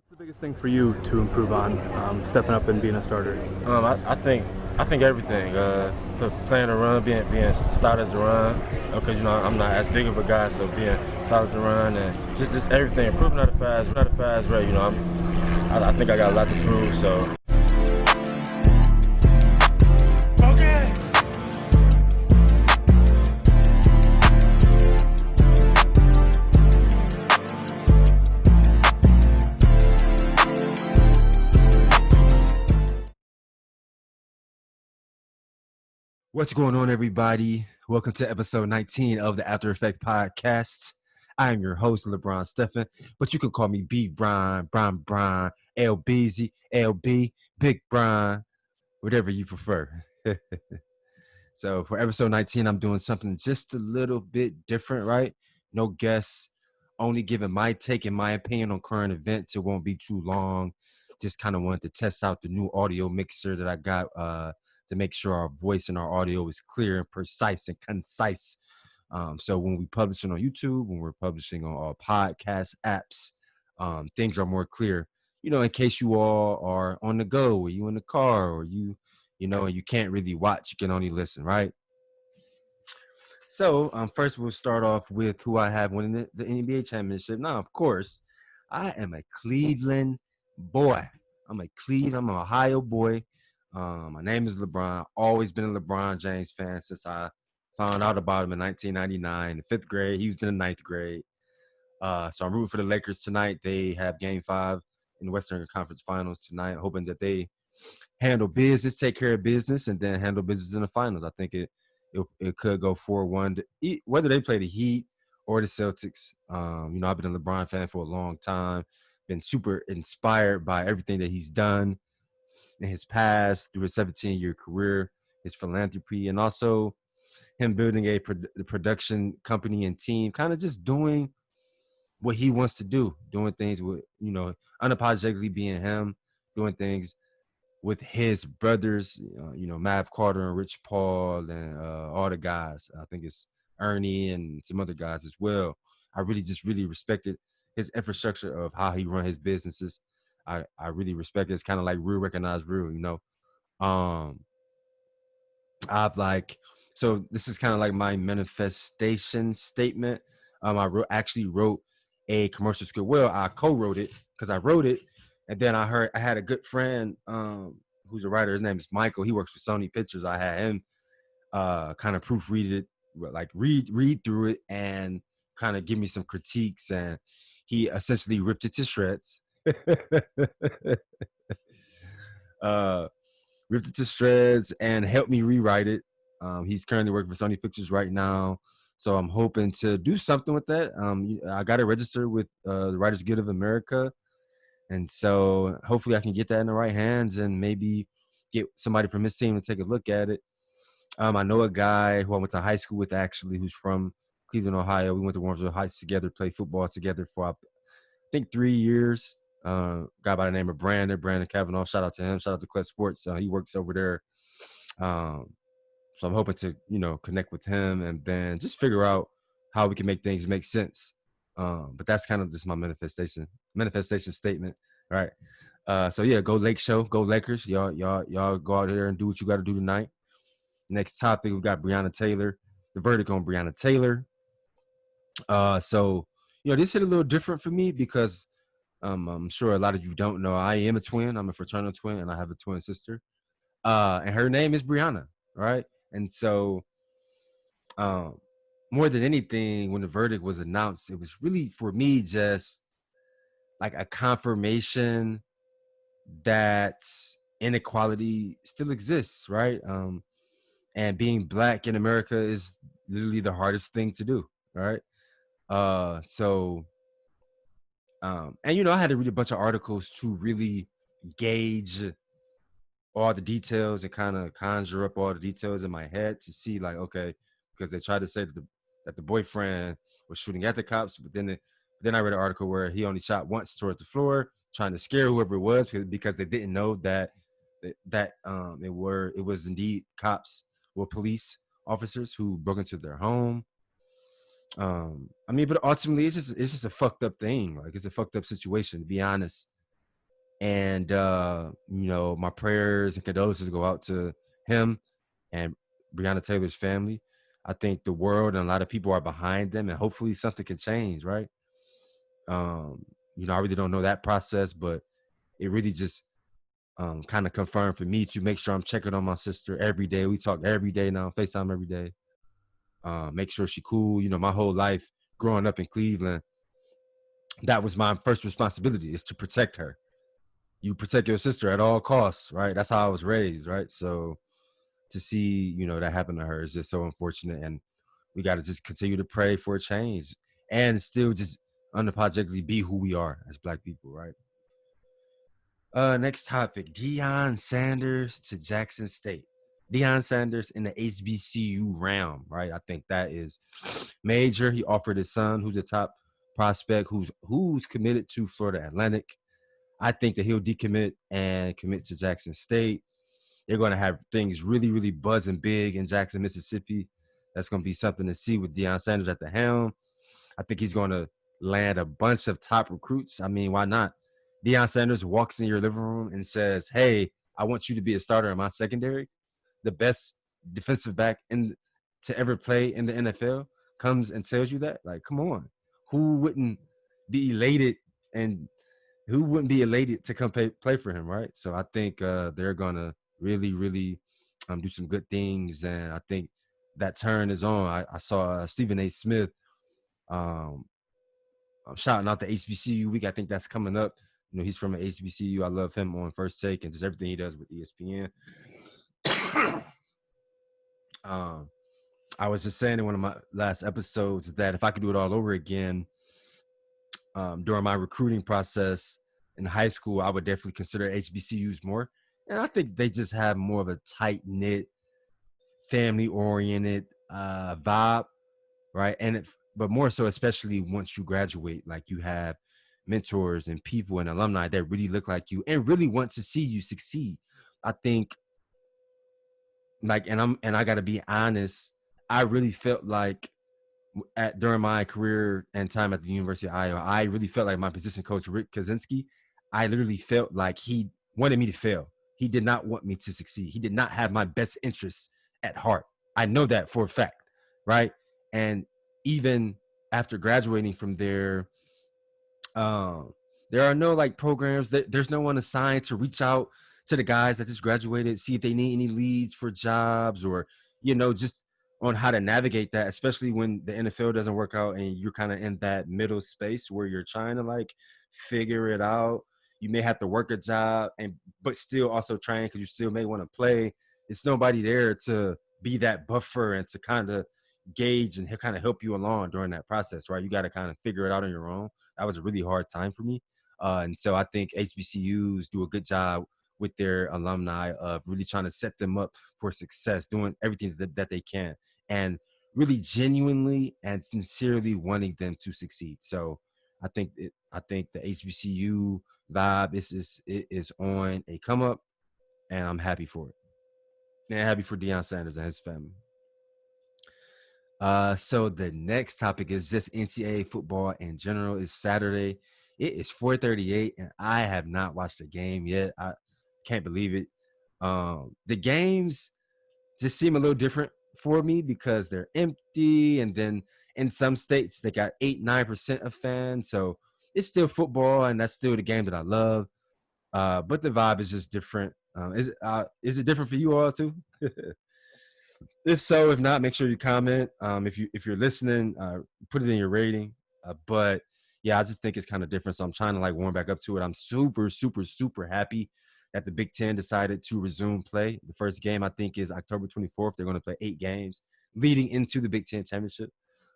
What's the biggest thing for you to improve on, stepping up and being a starter? I think everything. Playing the run, being stout as the run. Because I'm not as big of a guy, so being solid to run and just everything. Improving at a fast rate. I think I got a lot to prove. So. Okay. What's going on, everybody? Welcome to episode 19 of the After Effect Podcast. I am your host, LeBron Stephen, but you can call me B. Brian, LBZ, LB, Big Brian, whatever you prefer. So for episode 19, I'm doing something just a little bit different, right? No guests, only giving my take and my opinion on current events. It won't be too long. Just kind of wanted to test out the new audio mixer that I got to make sure our voice and our audio is clear and precise and concise. So when we publish it on YouTube, when we're publishing on all podcast apps, things are more clear. In case you all are on the go, or you in the car, or and you can't really watch, you can only listen, right? So first we'll start off with who I have winning the NBA championship. Now, of course, I am a Cleveland boy. I'm an Ohio boy. My name is LeBron. Always been a LeBron James fan since I found out about him in 1999, in fifth grade. He was in the ninth grade. So I'm rooting for the Lakers tonight. They have Game 5 in the Western Conference Finals tonight, hoping that they handle business, take care of business, and then handle business in the finals. I think it could go 4-1, whether they play the Heat or the Celtics. I've been a LeBron fan for a long time, been super inspired by everything that he's done in his past through his 17-year career, his philanthropy, and also him building a production company and team, kind of just doing what he wants to do, doing things with, unapologetically being him, doing things with his brothers, Mav Carter and Rich Paul and all the guys. I think it's Ernie and some other guys as well. I really respected his infrastructure of how he run his businesses. I really respect it. It's kind of like real recognize real. Um, I've like so this is kind of like my manifestation statement. Actually wrote a commercial script. Well, I co-wrote it because I wrote it, and then I had a good friend who's a writer. His name is Michael. He works for Sony Pictures. I had him kind of proofread it, like read through it, and kind of give me some critiques. And he essentially ripped it to shreds. uh, Ripped it to shreds and helped me rewrite it. He's currently working for Sony Pictures right now, so I'm hoping to do something with that. I got to register with the Writers Guild of America, and so hopefully I can get that in the right hands and maybe get somebody from his team to take a look at it. I know a guy who I went to high school with, actually, who's from Cleveland, Ohio. We went to Warrensville Heights together, played football together for I think 3 years. Guy by the name of Breanna Kavanaugh. Shout out to him. Shout out to Clutch Sports. He works over there. So I'm hoping to, connect with him and then just figure out how we can make things make sense. But that's kind of just my manifestation statement. All right. So yeah, go Lake Show, go Lakers. Y'all go out there and do what you got to do tonight. Next topic, we got Breanna Taylor. The verdict on Breanna Taylor. So this hit a little different for me because I'm sure a lot of you don't know I am a twin. I'm a fraternal twin, and I have a twin sister. And her name is Briana, right? And so, more than anything, when the verdict was announced, it was really for me just like a confirmation that inequality still exists, right? And being Black in America is literally the hardest thing to do, right? So and I had to read a bunch of articles to really gauge all the details and kind of conjure up all the details in my head to see, like, okay, because they tried to say that the boyfriend was shooting at the cops, but then I read an article where he only shot once towards the floor, trying to scare whoever it was because they didn't know that it was indeed cops or police officers who broke into their home. But ultimately it's just a fucked up thing. Like, it's a fucked up situation, to be honest. And my prayers and condolences go out to him and Breanna Taylor's family. I think the world and a lot of people are behind them, and hopefully something can change, right? Um, I really don't know that process, but it really just kind of confirmed for me to make sure I'm checking on my sister every day. We talk every day now, FaceTime every day. Make sure she cool. My whole life growing up in Cleveland, that was my first responsibility, is to protect her. You protect your sister at all costs, right? That's how I was raised, right? So to see, that happen to her is just so unfortunate. And we got to just continue to pray for a change and still just unapologetically be who we are as Black people, right? Next topic, Deion Sanders to Jackson State. Deion Sanders in the HBCU realm, right? I think that is major. He offered his son, who's a top prospect, who's committed to Florida Atlantic. I think that he'll decommit and commit to Jackson State. They're going to have things really, really buzzing big in Jackson, Mississippi. That's going to be something to see with Deion Sanders at the helm. I think he's going to land a bunch of top recruits. I mean, why not? Deion Sanders walks in your living room and says, "Hey, I want you to be a starter in my secondary." The best defensive back to ever play in the NFL comes and tells you that. Like, come on, who wouldn't be elated and who wouldn't be elated to come play for him, right? So I think they're gonna really, really do some good things, and I think that turn is on. I saw Stephen A. Smith um, shouting out the HBCU week. I think that's coming up. He's from an HBCU. I love him on First Take and just everything he does with ESPN. I was just saying in one of my last episodes that if I could do it all over again, during my recruiting process in high school, I would definitely consider HBCUs more. And I think they just have more of a tight knit, family oriented vibe, right? But more so, especially once you graduate, like you have mentors and people and alumni that really look like you and really want to see you succeed. I think, and I got to be honest, I really felt like during my career and time at the University of Iowa, I really felt like my position coach, Rick Kaczynski, I literally felt like he wanted me to fail. He did not want me to succeed. He did not have my best interests at heart. I know that for a fact, right? And even after graduating from there are no like programs there's no one assigned to reach out to the guys that just graduated, see if they need any leads for jobs or just on how to navigate that, especially when the NFL doesn't work out and you're kind of in that middle space where you're trying to like figure it out. You may have to work a job but still also train because you still may want to play. It's nobody there to be that buffer and to kind of gauge and kind of help you along during that process, right? You got to kind of figure it out on your own. That was a really hard time for me. And so I think HBCUs do a good job with their alumni of really trying to set them up for success, doing everything that they can, and really genuinely and sincerely wanting them to succeed. So I think the HBCU vibe is on a come up, and I'm happy for it. And happy for Deion Sanders and his family. So the next topic is just NCAA football in general. It's Saturday. It is 4:38, and I have not watched the game yet. I can't believe it. The games just seem a little different for me because they're empty, and then in some states they got 8-9% of fans. So it's still football, and that's still the game that I love. But the vibe is just different. Is it different for you all too? If so, if not, make sure you comment. If you're listening, put it in your rating. But yeah, I just think it's kind of different. So I'm trying to like warm back up to it. I'm super, super, super happy that the Big Ten decided to resume play. The first game I think is October 24th. They're going to play 8 games leading into the Big Ten championship.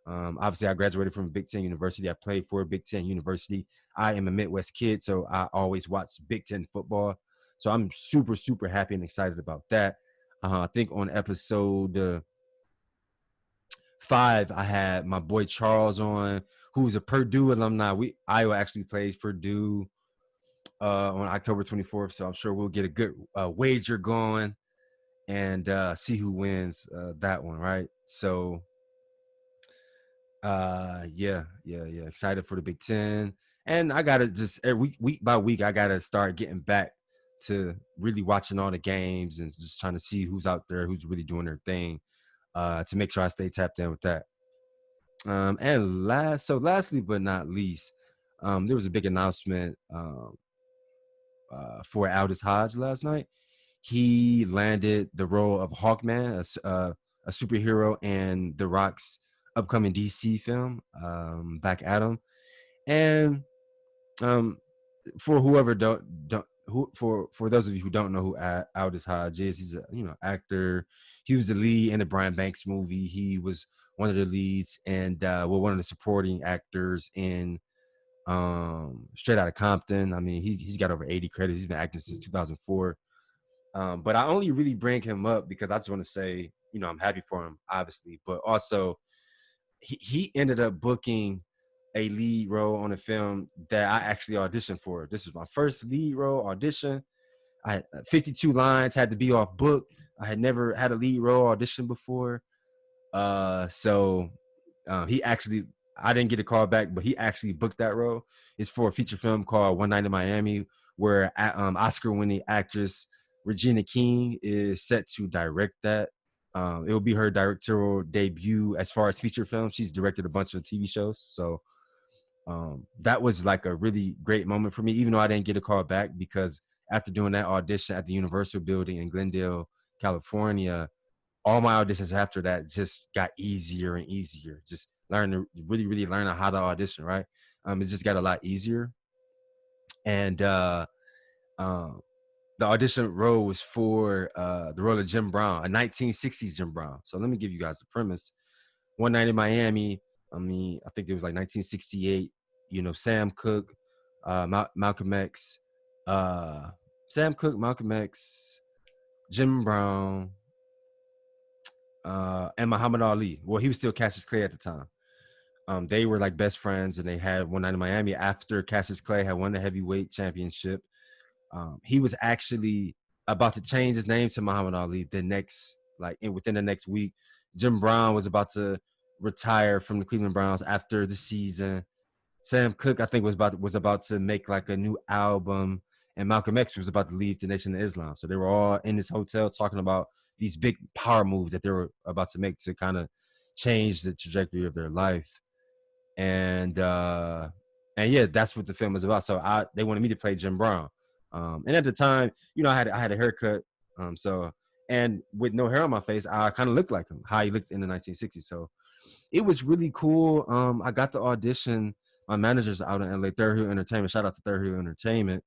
Obviously, I graduated from a Big Ten university. I played for a Big Ten university. I am a Midwest kid, so I always watch Big Ten football. So I'm super, super happy and excited about that. I think on episode 5, I had my boy Charles on, who's a Purdue alumni. Iowa actually plays Purdue on October 24th, so I'm sure we'll get a good wager going and see who wins that one, right? So, yeah, excited for the Big Ten. And I gotta just every week by week, I gotta start getting back to really watching all the games and just trying to see who's out there, who's really doing their thing, to make sure I stay tapped in with that. And lastly but not least, there was a big announcement for Aldous Hodge last night. He landed the role of Hawkman, a superhero in The Rock's upcoming DC film, Black Adam. And um, for whoever don't who for those of you who don't know who Aldous Hodge is, he's a actor. He was the lead in the Brian Banks movie. He was one of the leads and one of the supporting actors in Straight Outta Compton. I mean, he's got over 80 credits. He's been acting since 2004. But I only really bring him up because I just want to say, I'm happy for him, obviously, but also he ended up booking a lead role on a film that I actually auditioned for. This was my first lead role audition. I had 52 lines, had to be off book. I had never had a lead role audition before. So he actually, I didn't get a call back, but he actually booked that role. It's for a feature film called One Night in Miami, where Oscar-winning actress Regina King is set to direct that. It will be her directorial debut as far as feature films. She's directed a bunch of TV shows. So that was like a really great moment for me, even though I didn't get a call back, because after doing that audition at the Universal building in Glendale, California, all my auditions after that just got easier and easier. Just really learn how to audition, right? It just got a lot easier. And the audition role was for the role of Jim Brown, a 1960s Jim Brown. So let me give you guys the premise. One Night in Miami, I think it was like 1968. Sam Cooke, Malcolm X, Sam Cooke, Malcolm X, Jim Brown, and Muhammad Ali. Well, he was still Cassius Clay at the time. They were like best friends, and they had One Night in Miami after Cassius Clay had won the heavyweight championship. He was actually about to change his name to Muhammad Ali within the next week. Jim Brown was about to retire from the Cleveland Browns after the season. Sam Cooke, I think, was about to make like a new album, and Malcolm X was about to leave the Nation of Islam. So they were all in this hotel talking about these big power moves that they were about to make to kind of change the trajectory of their life. And yeah, that's what the film was about. So they wanted me to play Jim Brown. And at the time, I had a haircut. And with no hair on my face, I kind of looked like him, how he looked in the 1960s. So it was really cool. I got the audition. My manager's out in LA, Third Hill Entertainment. Shout out to Third Hill Entertainment.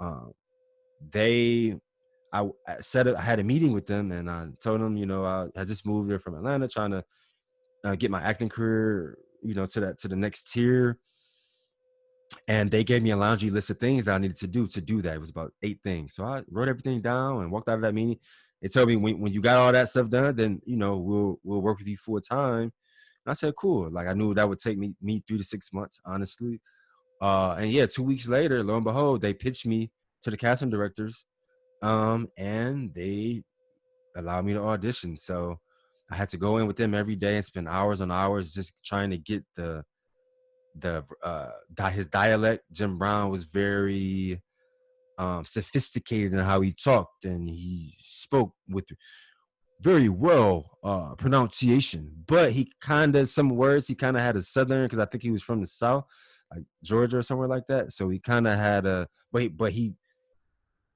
I had a meeting with them, and I told them, I just moved here from Atlanta, trying to get my acting career, to the next tier. And they gave me a laundry list of things that I needed to do that. It was about 8 things. So I wrote everything down and walked out of that meeting. They told me when you got all that stuff done, then we'll work with you full time. And I said, cool. Like I knew that would take me 3 to 6 months, honestly. And yeah, 2 weeks later, lo and behold, they pitched me to the casting directors, and they allowed me to audition. So I had to go in with them every day and spend hours on hours just trying to get his dialect. Jim Brown was very sophisticated in how he talked, and he spoke with very well pronunciation, but he some words he kind of had a southern, because I think he was from the South, like Georgia or somewhere like that. So he kind of had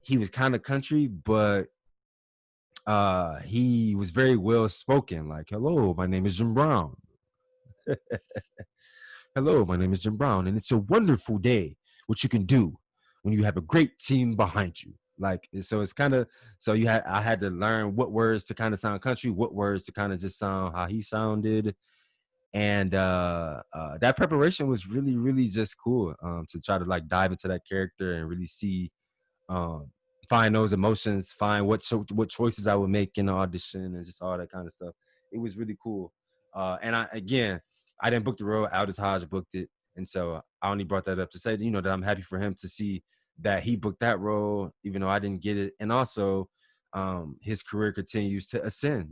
he was kind of country, but he was very well spoken. Like, hello, my name is Jim Brown. Hello, my name is Jim Brown, and it's a wonderful day. What you can do when you have a great team behind you. Like, so it's kind of, I had to learn what words to kind of sound country, what words to kind of just sound how he sounded. And that preparation was really, really just cool, to try to like dive into that character and really see, find those emotions, find what choices I would make in the audition, and just all that kind of stuff. It was really cool. And I didn't book the role. Aldous Hodge booked it. And so I only brought that up to say, that I'm happy for him to see that he booked that role, even though I didn't get it. And also, his career continues to ascend.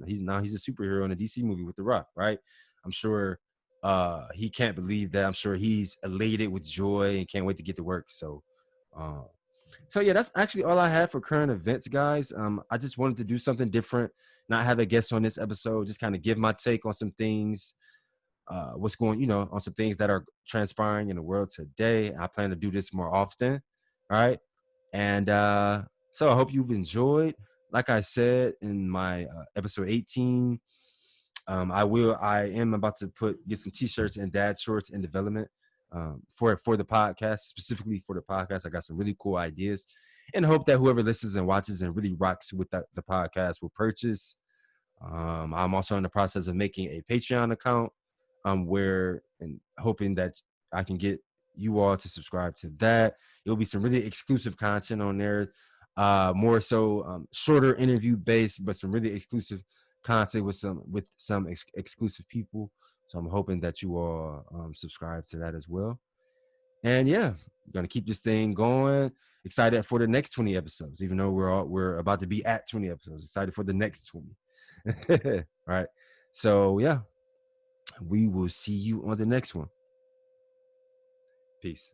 He's a superhero in a DC movie with The Rock, right? I'm sure he can't believe that. I'm sure he's elated with joy and can't wait to get to work. Uh, so yeah, that's actually all I have for current events, guys. I just wanted to do something different, not have a guest on this episode, just kind of give my take on some things, what's going, on some things that are transpiring in the world today. I plan to do this more often. All right. And so I hope you've enjoyed. Like I said in my episode 18, I am about to get some t-shirts and dad shorts in development for the podcast, specifically for the podcast. I got some really cool ideas and hope that whoever listens and watches and really rocks with the podcast will purchase. I'm also in the process of making a Patreon account where and hoping that I can get you all to subscribe to that. It will be some really exclusive content on there, more so shorter interview based, but some really exclusive content with some exclusive people. So I'm hoping that you all subscribe to that as well. And yeah, we're gonna keep this thing going. Excited for the next 20 episodes, even though we're about to be at 20 episodes. Excited for the next 20. All right. So yeah, we will see you on the next one. Peace.